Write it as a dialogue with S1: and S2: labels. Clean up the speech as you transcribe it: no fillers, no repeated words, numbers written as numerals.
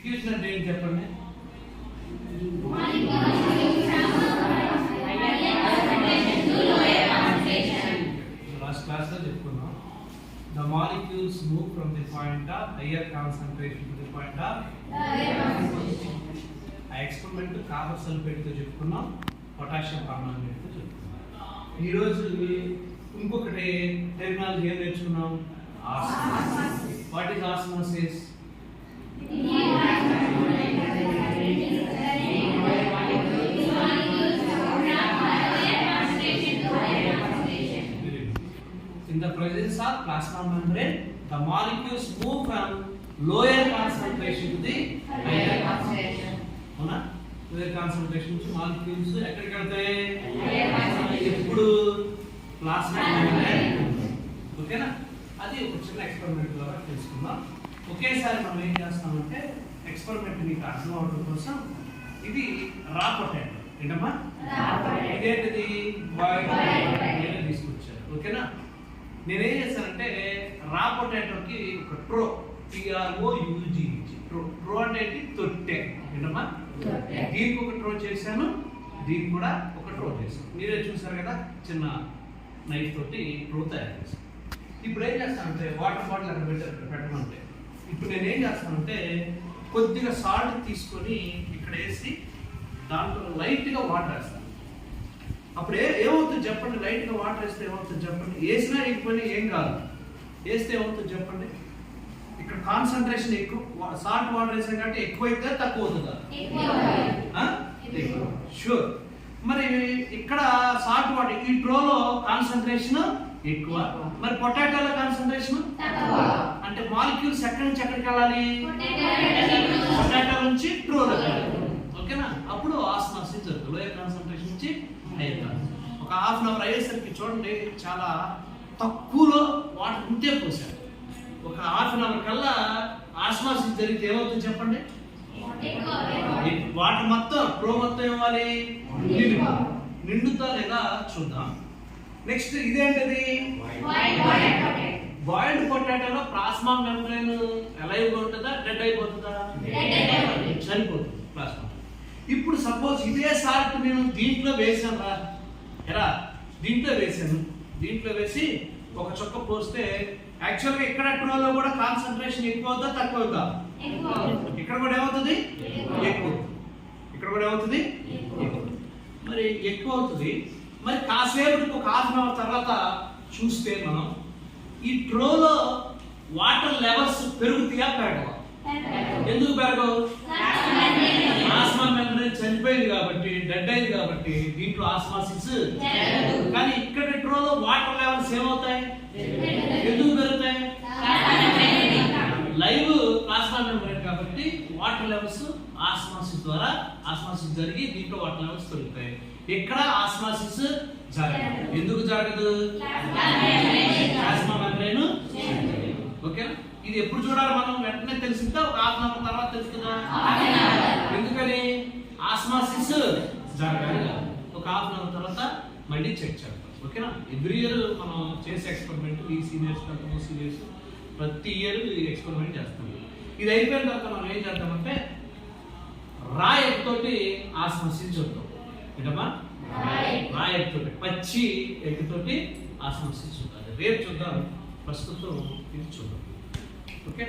S1: Diffusion అంటే ఏంటి చెప్పండి? లాస్ట్ క్లాస్ లో చెప్పుకున్నాం. The molecules move from the point of higher concentration to the point of ఆ ఎక్స్పెరిమెంట్ కాపర్ సల్ఫేట్ తో చెప్పుకున్నాం, పొటాషియం పర్మాంగనేట్ తో చెప్పుకున్నాం. ఈ రోజు ఇంకొకటి టెక్నాలజీ ఏం నేర్చుకున్నాం? Osmosis. What is osmosis? In the presence of plasma membrane, the molecules move from lower concentration to the higher concentration. అవునా? lower concentration నుంచి molecules ఎక్కడికి వెళ్తాయి? ఎప్పుడు ప్లాస్మా మెంబ్రేన్. ఓకేనా? అది ఒక చిన్న ఎక్స్పెరిమెంట్ ద్వారా తెలుసుకుందాం. ఒకేసారి మనం ఏం చేస్తామంటే ఎక్స్పెరిమెంట్ మీకు అర్థం అవడం కోసం ఇది రా పొటాటో. ఏంటమ్మా? ఇదేంటిది? బాయిల్డ్ తీసుకొచ్చారు. ఓకేనా? నేనేం చేశానంటే రా పొటాటోకి ఒక ట్రో, TROUG ట్రో అంటే ఏంటి? తొట్టె. ఏంటమ్మా? దీనికి ఒక ట్రో చేశాను, దీనికి కూడా ఒక ట్రో చేశాను. మీరే చూసారు కదా, చిన్న నైఫ్ తోటి ట్రో తయారు చేశాను. ఇప్పుడు ఏం చేస్తానంటే వాటర్ బాటిల్ అక్కడ పెట్టమంటే ఇప్పుడు నేను ఏం చేస్తానంటే కొద్దిగా సాల్ట్ తీసుకొని ఇక్కడ వేసి దాంట్లో లైట్గా వాటర్ వేస్తాను. అప్పుడు ఏమవుతుంది చెప్పండి? లైట్గా వాటర్ వేస్తే ఏమవుతుంది చెప్పండి? వేసినా ఎక్కువని ఏం కాదు, వేస్తే ఏమవుతుంది చెప్పండి? ఇక్కడ కాన్సన్ట్రేషన్ ఎక్కువ, సాల్ట్ వాటర్ వేసాం కాబట్టి ఎక్కువైతే తక్కువ అవుతుందా? ఎక్కువ. షూర్. మరి ఇక్కడ సాల్ట్ వాటర్ ఈ ట్రోలో కాన్సన్ట్రేషన్ ఎక్కువ, మరి పొటాటోలో కాన్సన్ట్రేషన్ అంటే మాలిక్యూల్స్ ఎక్కడి నుంచి ఎక్కడికి వెళ్ళాలి? పొటాటో నుంచి ట్రోలో వెళ్ళాలి. ఓకేనా? అప్పుడు ఆస్మోసిస్ జరుగుతుంది. లోయర్ కాన్సన్ట్రేషన్ నుంచి హైయర్ కాన్సన్ట్రేషన్. ఒక హాఫ్ అన్ అవర్ అయ్యేసరికి చూడండి చాలా తక్కువలో వాటర్ ఇంతే పోసారు. ఒక హాఫ్ అన్ అవర్ కల్లా ఆస్మోసిస్ జరిగితే ఏమవుతుంది చెప్పండి? వాటర్ మొత్తం ట్రో మొత్తం ఏమవ్వాలి? నిండుతా లేదా చూద్దాం. నెక్స్ట్ ఇదేంటిది? బాయిల్డ్ పొటాటోలో ప్లాస్మా మెంబ్రేన్ ఎలైవ్గా ఉంటుందా? డెడ్ అయిపోతుందా? చనిపోతుంది ప్లాస్మా. ఇప్పుడు సపోజ్ ఇదే సాల్ట్ నేను దీంట్లో వేసాను రా, ఎలా దీంట్లో వేసాను, దీంట్లో వేసి ఒక చుక్క పోస్తే యాక్చువల్గా ఇక్కడ ట్రోలో కూడా కాన్సన్ట్రేషన్ ఎక్కువ అవుతుందా తక్కువ అవుతుందా? ఇక్కడ కూడా ఏమవుతుంది? ఎక్కువ. ఇక్కడ కూడా ఏమవుతుంది? ఎక్కువ. మరి ఎక్కువ అవుతుంది. మరి కాసేపు ఒక హాఫ్ అన్ అవర్ తర్వాత చూస్తే మనం ఈ ట్రోలో వాటర్ లెవెల్స్ పెరుగుతాయా పెరగవా? ఎందుకు పెరగవు? ప్లాస్మా మెంబ్రేన్ చనిపోయింది కాబట్టి, డెడ్ అయింది కాబట్టి దీంట్లో ఆస్మోసిస్. కానీ ఇక్కడ ట్రోలో వాటర్ లెవెల్స్ ఏమవుతాయి? ఎందుకు పెరుగుతాయి? లైవ్ ప్లాస్మా మెంబ్రేన్ కాబట్టి వాటర్ లెవెల్స్ ఆస్మోసిస్ ద్వారా ఆస్మోసిస్ జరిగి దీంట్లో వాటర్ లెవెల్స్ పెరుగుతాయి. ఇక్కడ ఆస్మోసిస్ జరగదు. ఎందుకు జరగదు? Plasma membrane. ఓకే, ఇది ఎప్పుడు చూడాలి మనం? వెంటనే తెలిసిందా ఒక హాఫ్ అన్ అవర్ తర్వాత తెలుస్తుందా? ఎందుకని? ఆస్మోసిస్ జరగాలి. ఒక హాఫ్ అన్ అవర్ తర్వాత మళ్ళీ చెక్ చేద్దాం. ఓకేనా? ఎవ్రీ ఇయర్ మనం చేసే ఎక్స్పెరిమెంట్, ఈ సీనియర్స్ కంటే సీనియర్స్ ప్రతి ఇయర్ ఈ ఎక్స్పెరిమెంట్ చేస్తాం. ఇది అయిపోయిన తర్వాత మనం ఏం చేద్దామంటే రా ఎగ్ తోటి ఆస్మోసిస్ చూద్దాం. ఏంటమ్మా? రా ఎగ్ తోటి, పచ్చి ఎగ్ తోటి ఆస్మోసిస్ చూద్దాం. రేపు చూద్దాం, ప్రస్తుతం ఇది చూద్దాం. ఓకే.